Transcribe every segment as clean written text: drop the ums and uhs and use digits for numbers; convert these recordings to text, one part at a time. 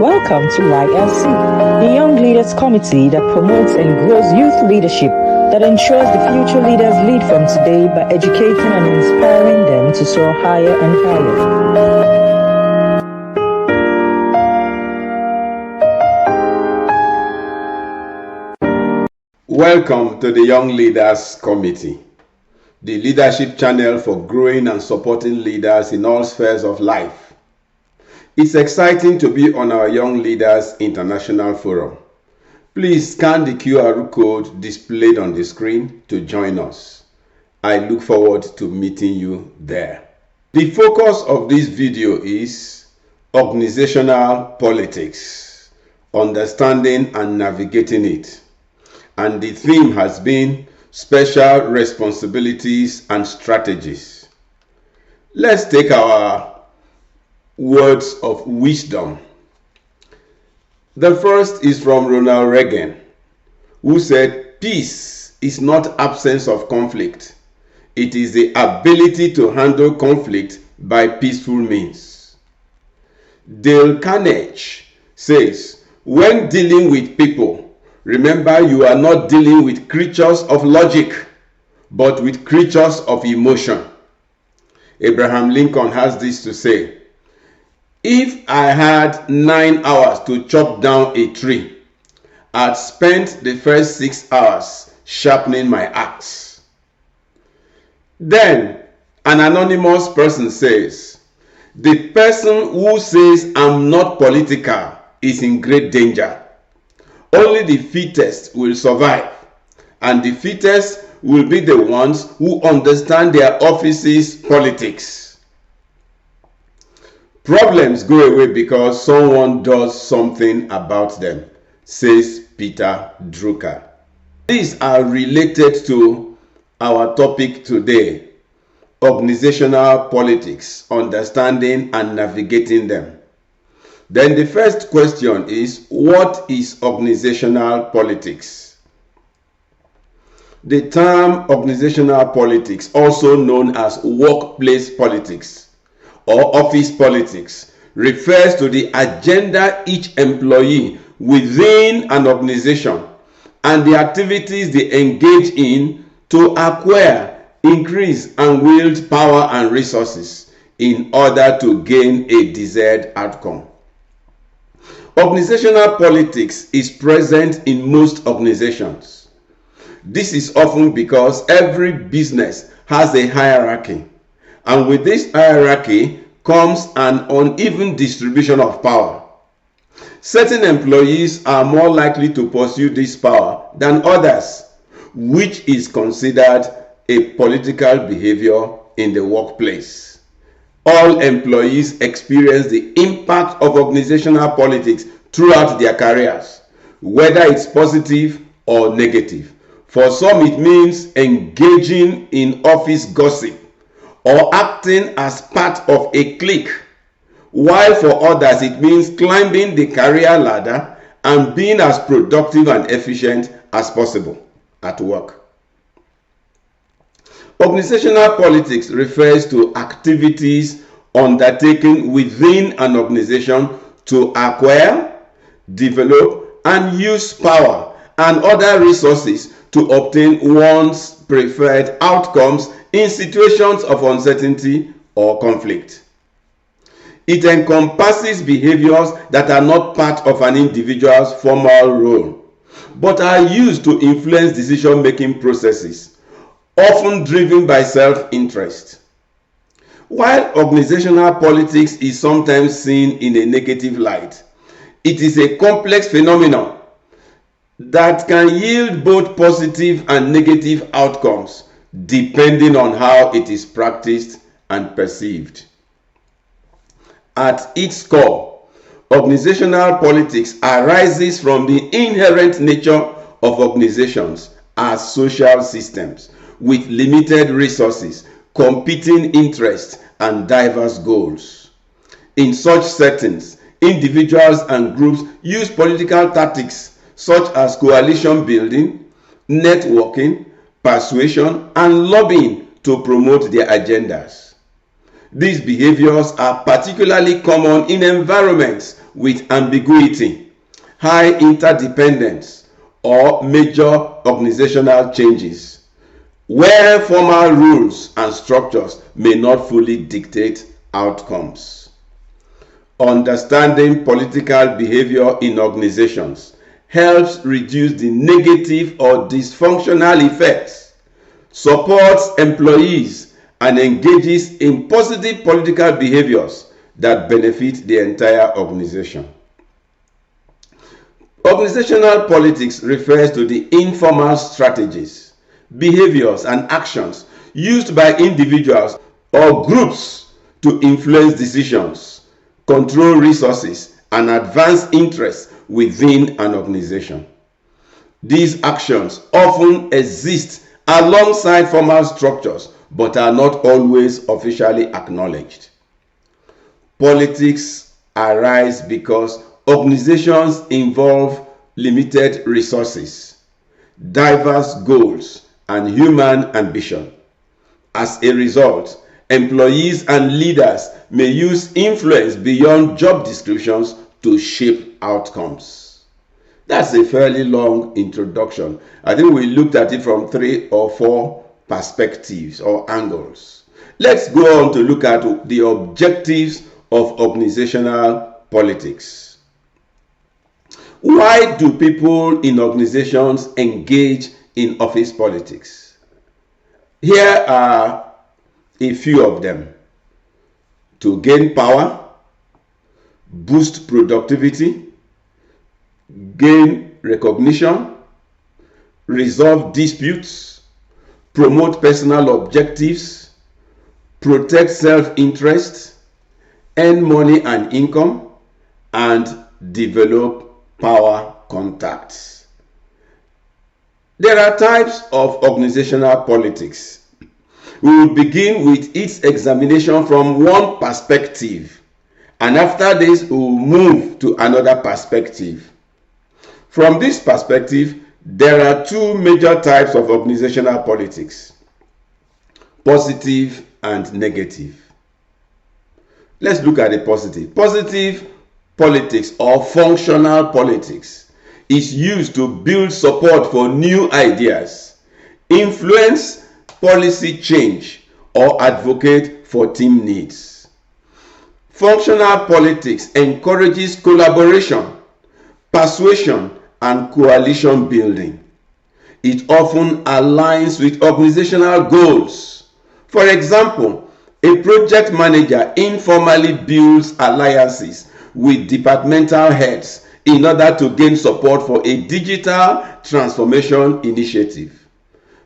Welcome to YLC, the Young Leaders Committee that promotes and grows youth leadership that ensures the future leaders lead from today by educating and inspiring them to soar higher and higher. Welcome to the Young Leaders Committee, the leadership channel for growing and supporting leaders in all spheres of life. It's exciting to be on our Young Leaders International Forum. Please scan the QR code displayed on the screen to join us. I look forward to meeting you there. The focus of this video is organizational politics, understanding and navigating it. And the theme has been special responsibilities and strategies. Let's take our words of wisdom. The first is from Ronald Reagan, who said, "Peace is not absence of conflict. It is the ability to handle conflict by peaceful means." Dale Carnegie says, "When dealing with people, remember you are not dealing with creatures of logic, but with creatures of emotion." Abraham Lincoln has this to say, "If I had 9 hours to chop down a tree, I'd spent the first 6 hours sharpening my axe." Then an anonymous person says, "The person who says I'm not political is in great danger. Only the fittest will survive, and the fittest will be the ones who understand their office's politics. Problems go away because someone does something about them," says Peter Drucker. These are related to our topic today, organizational politics, understanding and navigating them. Then the first question is, what is organizational politics? The term organizational politics, also known as workplace politics or office politics, refers to the agenda each employee within an organization and the activities they engage in to acquire, increase, and wield power and resources in order to gain a desired outcome. Organizational politics is present in most organizations. This is often because every business has a hierarchy, and with this hierarchy comes an uneven distribution of power. Certain employees are more likely to pursue this power than others, which is considered a political behavior in the workplace. All employees experience the impact of organizational politics throughout their careers, whether it's positive or negative. For some, it means engaging in office gossip or acting as part of a clique, while for others it means climbing the career ladder and being as productive and efficient as possible at work. Organizational politics refers to activities undertaken within an organization to acquire, develop, and use power and other resources to obtain one's preferred outcomes in situations of uncertainty or conflict. It encompasses behaviors that are not part of an individual's formal role, but are used to influence decision-making processes, often driven by self-interest. While organizational politics is sometimes seen in a negative light, it is a complex phenomenon that can yield both positive and negative outcomes depending on how it is practiced and perceived. At its core, organizational politics arises from the inherent nature of organizations as social systems with limited resources, competing interests, and diverse goals. In such settings, individuals and groups use political tactics such as coalition building, networking, persuasion, and lobbying to promote their agendas. These behaviors are particularly common in environments with ambiguity, high interdependence, or major organizational changes, where formal rules and structures may not fully dictate outcomes. Understanding political behavior in organizations helps reduce the negative or dysfunctional effects, supports employees, and engages in positive political behaviors that benefit the entire organization. Organizational politics refers to the informal strategies, behaviors, and actions used by individuals or groups to influence decisions, control resources, and advance interests within an organization. These actions often exist alongside formal structures but are not always officially acknowledged. Politics arise because organizations involve limited resources, diverse goals, and human ambition. As a result, employees and leaders may use influence beyond job descriptions to shape outcomes. That's a fairly long introduction. I think we looked at it from 3 or 4 perspectives or angles. Let's go on to look at the objectives of organizational politics. Why do people in organizations engage in office politics? Here are a few of them: to gain power, boost productivity, gain recognition, resolve disputes, promote personal objectives, protect self-interest, earn money and income, and develop power contacts. There are types of organizational politics. We will begin with its examination from one perspective, and after this we will move to another perspective. From this perspective, there are 2 major types of organizational politics: positive and negative. Let's look at the positive. Positive politics or functional politics is used to build support for new ideas, influence policy change, or advocate for team needs. Functional politics encourages collaboration, persuasion, and coalition building. It often aligns with organizational goals. For example, a project manager informally builds alliances with departmental heads in order to gain support for a digital transformation initiative.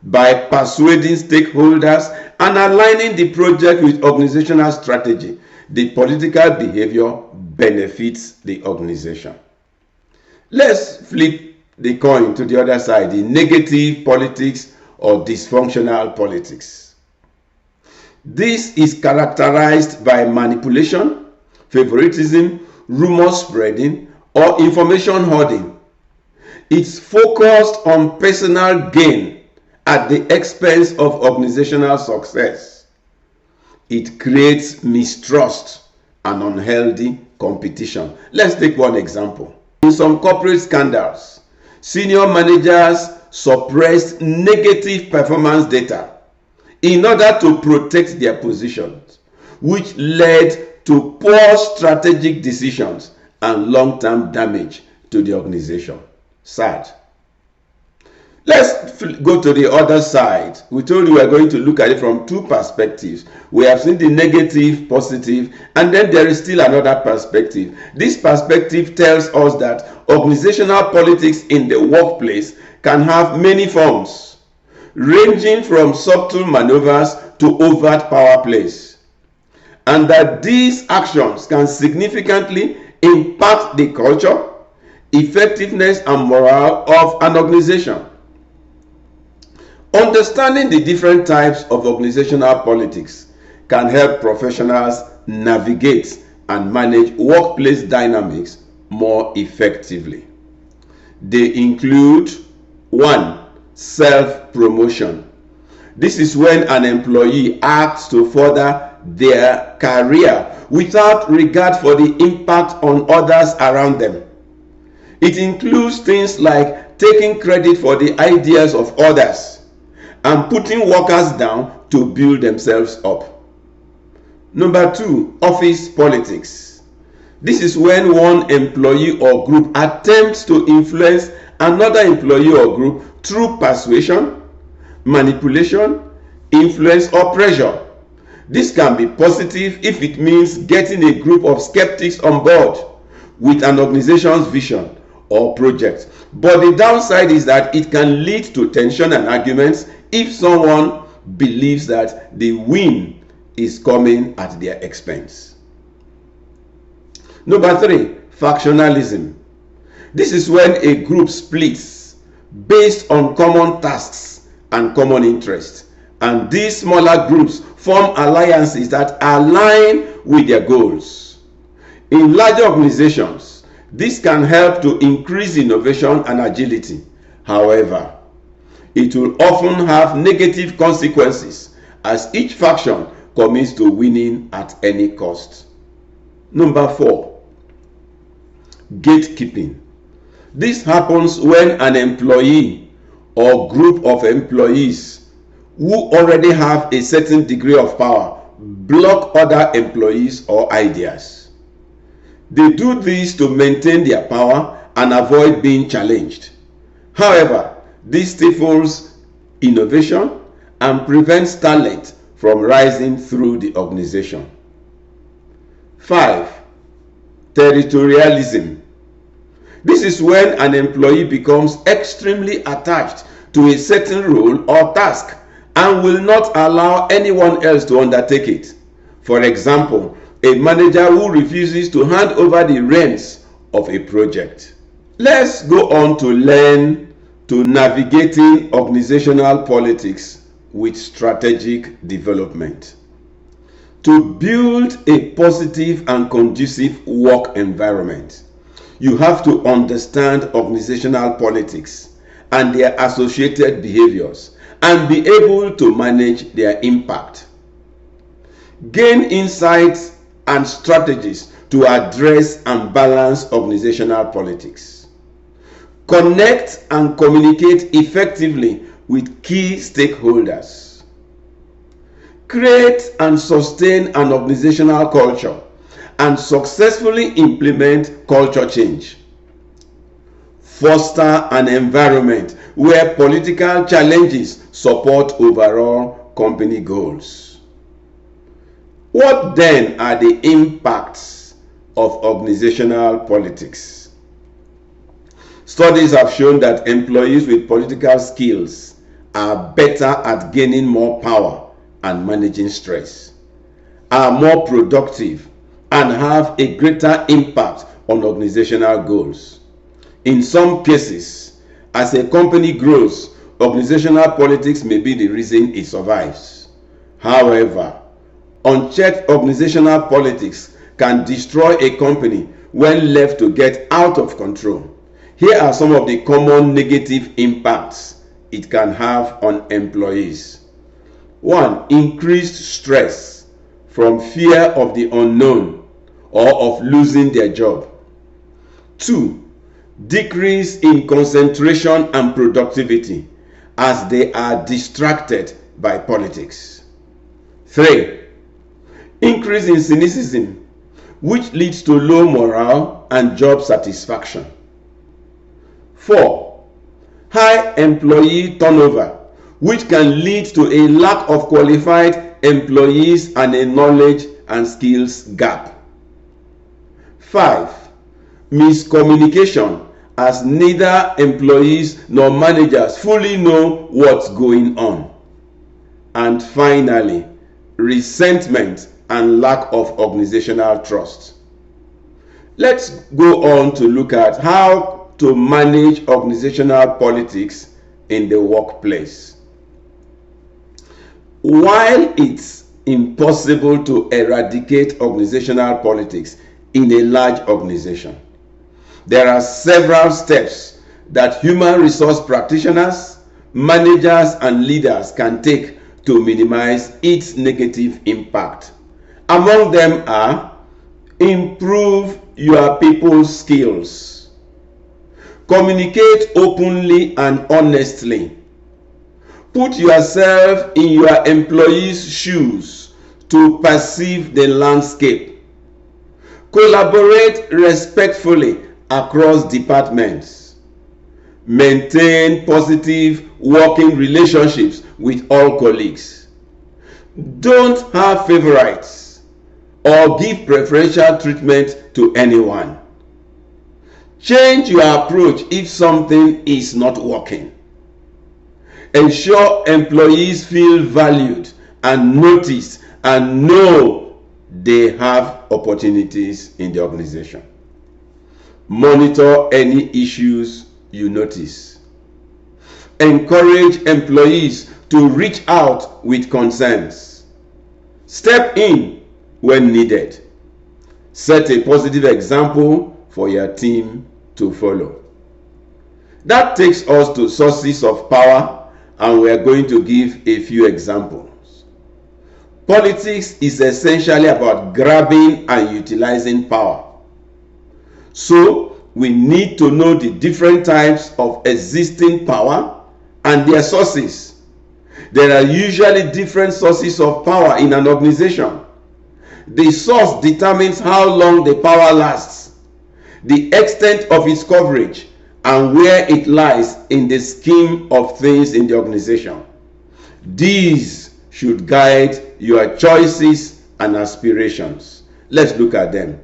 By persuading stakeholders and aligning the project with organizational strategy, the political behavior benefits the organization. Let's flip the coin to the other side, the negative politics or dysfunctional politics. This is characterized by manipulation, favoritism, rumor spreading, or information hoarding. It's focused on personal gain at the expense of organizational success. It creates mistrust and unhealthy competition. Let's take one example. In some corporate scandals, senior managers suppressed negative performance data in order to protect their positions, which led to poor strategic decisions and long-term damage to the organization. Sad. Let's go to the other side. We told you we are going to look at it from 2 perspectives. We have seen the negative, positive, and then there is still another perspective. This perspective tells us that organizational politics in the workplace can have many forms, ranging from subtle maneuvers to overt power plays, and that these actions can significantly impact the culture, effectiveness, and morale of an organization. Understanding the different types of organizational politics can help professionals navigate and manage workplace dynamics more effectively. They include 1. Self-promotion. This is when an employee acts to further their career without regard for the impact on others around them. It includes things like taking credit for the ideas of others and putting workers down to build themselves up. Number 2, office politics. This is when one employee or group attempts to influence another employee or group through persuasion, manipulation, influence, or pressure. This can be positive if it means getting a group of skeptics on board with an organization's vision or project. But the downside is that it can lead to tension and arguments if someone believes that the win is coming at their expense. Number 3, factionalism. This is when a group splits based on common tasks and common interests, and these smaller groups form alliances that align with their goals. In larger organizations, this can help to increase innovation and agility. However, it will often have negative consequences as each faction commits to winning at any cost. Number 4, gatekeeping. This happens when an employee or group of employees who already have a certain degree of power block other employees or ideas. They do this to maintain their power and avoid being challenged. However, this stifles innovation and prevents talent from rising through the organization. 5, territorialism. This is when an employee becomes extremely attached to a certain role or task and will not allow anyone else to undertake it. For example, a manager who refuses to hand over the reins of a project. Let's go on to learn to navigating organizational politics with strategic development. To build a positive and conducive work environment, you have to understand organizational politics and their associated behaviors and be able to manage their impact. Gain insights and strategies to address and balance organizational politics. Connect and communicate effectively with key stakeholders. Create and sustain an organizational culture and successfully implement culture change. Foster an environment where political challenges support overall company goals. What then are the impacts of organizational politics? Studies have shown that employees with political skills are better at gaining more power and managing stress, are more productive, and have a greater impact on organizational goals. In some cases, as a company grows, organizational politics may be the reason it survives. However, unchecked organizational politics can destroy a company when left to get out of control. Here are some of the common negative impacts it can have on employees. 1. Increased stress from fear of the unknown or of losing their job. 2. Decrease in concentration and productivity as they are distracted by politics. 3. Increase in cynicism, which leads to low morale and job satisfaction. 4. High employee turnover, which can lead to a lack of qualified employees and a knowledge and skills gap. 5. Miscommunication, as neither employees nor managers fully know what's going on. And finally, resentment and lack of organizational trust. Let's go on to look at how to manage organizational politics in the workplace. While it's impossible to eradicate organizational politics in a large organization, there are several steps that human resource practitioners, managers, and leaders can take to minimize its negative impact. Among them are: improve your people's skills, communicate openly and honestly, put yourself in your employees' shoes to perceive the landscape, collaborate respectfully across departments, maintain positive working relationships with all colleagues. Don't have favorites or give preferential treatment to anyone. Change your approach if something is not working. Ensure employees feel valued and noticed and know they have opportunities in the organization. Monitor any issues you notice. Encourage employees to reach out with concerns. Step in when needed. Set a positive example for your team to follow. That takes us to sources of power, and we are going to give a few examples. Politics is essentially about grabbing and utilizing power. So, we need to know the different types of existing power and their sources. There are usually different sources of power in an organization. The source determines how long the power lasts, the extent of its coverage, and where it lies in the scheme of things in the organization. These should guide your choices and aspirations. Let's look at them.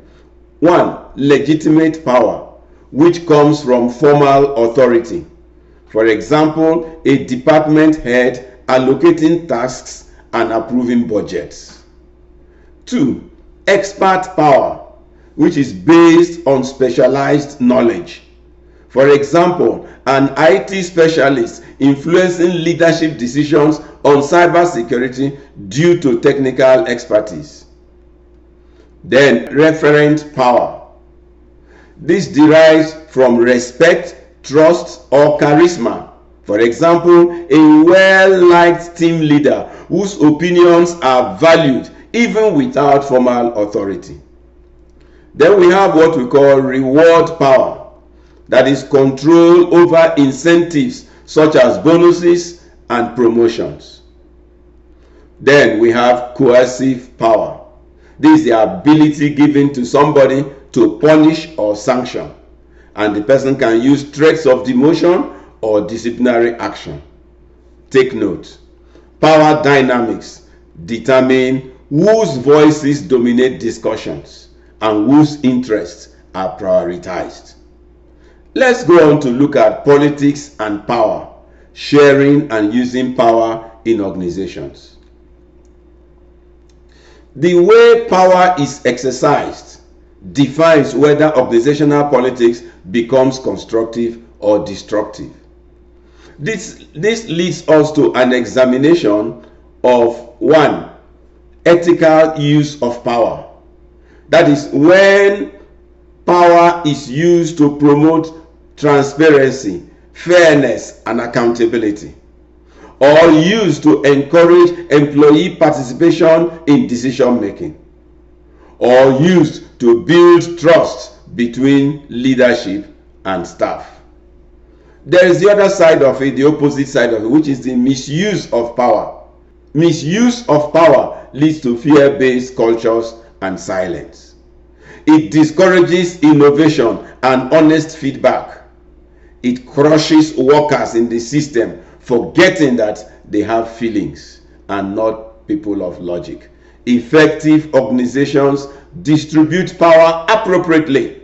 1. Legitimate power, which comes from formal authority. For example, a department head allocating tasks and approving budgets. 2. Expert power, which is based on specialized knowledge. For example, an IT specialist influencing leadership decisions on cybersecurity due to technical expertise. Then, referent power. This derives from respect, trust, or charisma. For example, a well-liked team leader whose opinions are valued even without formal authority. Then we have what we call reward power, that is control over incentives such as bonuses and promotions. Then we have coercive power. This is the ability given to somebody to punish or sanction, and the person can use threats of demotion or disciplinary action. Take note, power dynamics determine whose voices dominate discussions and whose interests are prioritized. Let's go on to look at politics and power, sharing and using power in organizations. The way power is exercised defines whether organizational politics becomes constructive or destructive. This leads us to an examination of 1. Ethical use of power. That is, when power is used to promote transparency, fairness, and accountability, or used to encourage employee participation in decision making, or used to build trust between leadership and staff. There is the other side of it, the opposite side of it, which is the misuse of power. Misuse of power leads to fear-based cultures and silence. It discourages innovation and honest feedback. It crushes workers in the system, forgetting that they have feelings and not people of logic. Effective organizations distribute power appropriately,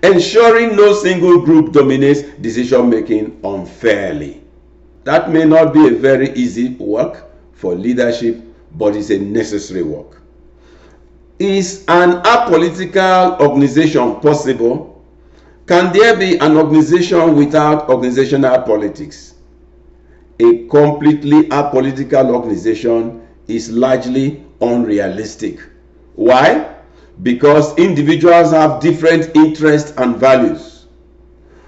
ensuring no single group dominates decision-making unfairly. That may not be a very easy work for leadership, but it's a necessary work. Is an apolitical organization possible? Can there be an organization without organizational politics? A completely apolitical organization is largely unrealistic. Why? Because individuals have different interests and values.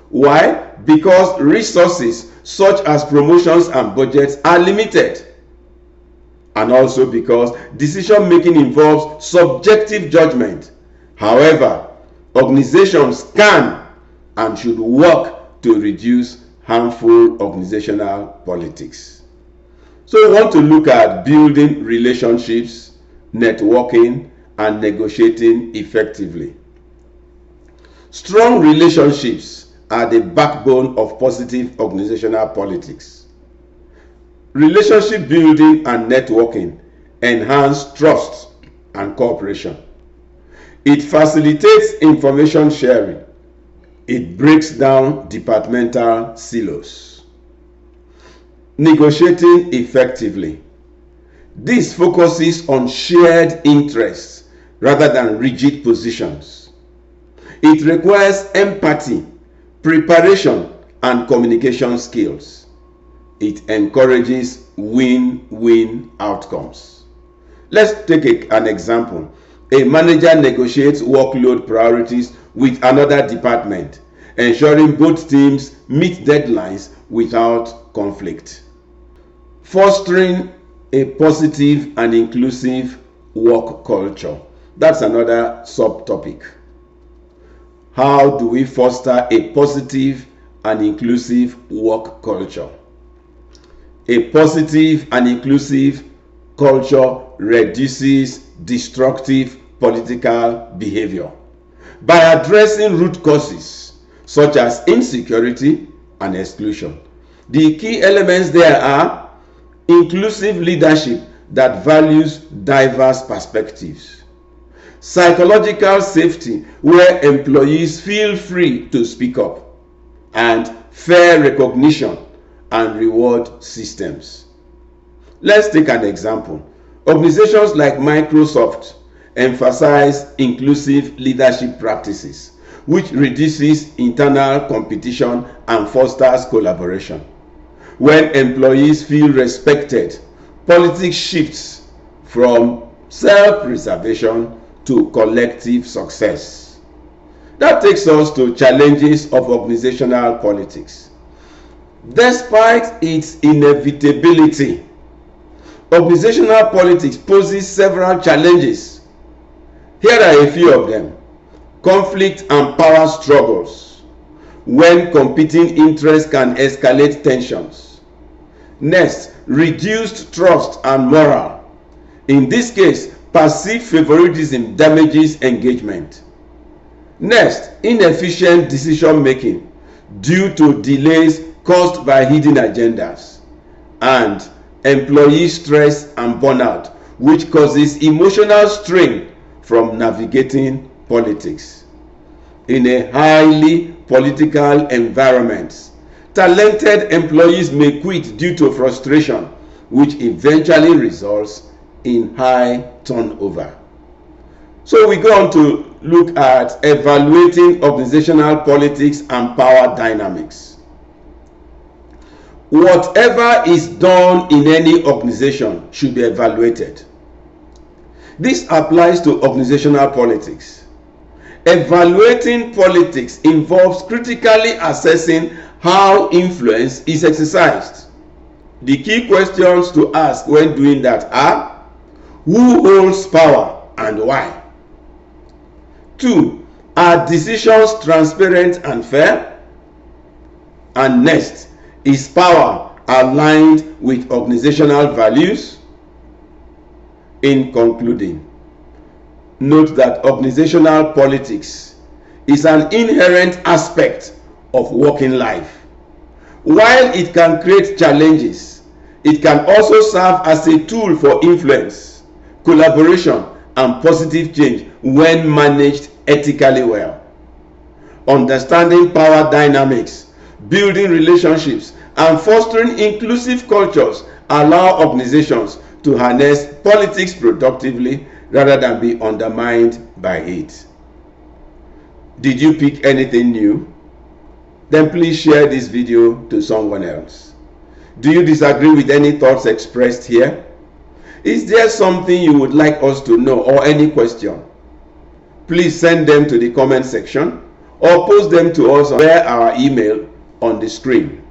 Why? Because resources such as promotions and budgets are limited. and also because decision making involves subjective judgment. However, organizations can and should work to reduce harmful organizational politics. So we want to look at building relationships, networking, and negotiating effectively. Strong relationships are the backbone of positive organizational politics. Relationship building and networking enhance trust and cooperation. It facilitates information sharing. It breaks down departmental silos. Negotiating effectively. This focuses on shared interests rather than rigid positions. It requires empathy, preparation, and communication skills. It encourages win-win outcomes. Let's take an example. A manager negotiates workload priorities with another department, ensuring both teams meet deadlines without conflict. Fostering a positive and inclusive work culture. That's another subtopic. How do we foster a positive and inclusive work culture? A positive and inclusive culture reduces destructive political behavior by addressing root causes such as insecurity and exclusion. The key elements there are inclusive leadership that values diverse perspectives, psychological safety where employees feel free to speak up, and fair recognition and reward systems. Let's take an example. Organizations like Microsoft emphasize inclusive leadership practices, which reduces internal competition and fosters collaboration. When employees feel respected, politics shifts from self-preservation to collective success. That takes us to challenges of organizational politics. Despite its inevitability, organizational politics poses several challenges. Here are a few of them. Conflict and power struggles, when competing interests can escalate tensions. Next, reduced trust and morale. In this case, perceived favoritism damages engagement. Next, inefficient decision making due to delays caused by hidden agendas. And employee stress and burnout, which causes emotional strain from navigating politics. In a highly political environment, talented employees may quit due to frustration, which eventually results in high turnover. So we go on to look at evaluating organizational politics and power dynamics. Whatever is done in any organization should be evaluated. This applies to organizational politics. Evaluating politics involves critically assessing how influence is exercised. The key questions to ask when doing that are: who holds power and why? 2. Are decisions transparent and fair? And next, is power aligned with organizational values? In concluding, note that organizational politics is an inherent aspect of working life. While it can create challenges, it can also serve as a tool for influence, collaboration, and positive change when managed ethically well. Understanding power dynamics, building relationships, and fostering inclusive cultures allow organizations to harness politics productively rather than be undermined by it. Did you pick anything new? Then please share this video to someone else. Do you disagree with any thoughts expressed here? Is there something you would like us to know or any question? Please send them to the comment section or post them to us via our email on the screen.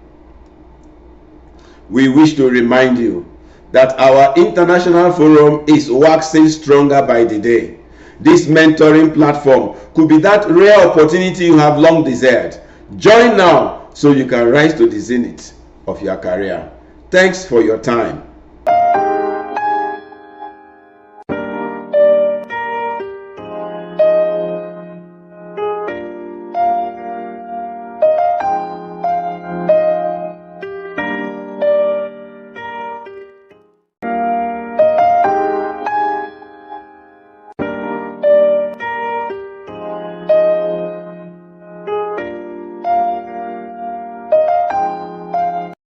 We wish to remind you that our international forum is waxing stronger by the day. This mentoring platform could be that rare opportunity you have long desired. Join now so you can rise to the zenith of your career. Thanks for your time.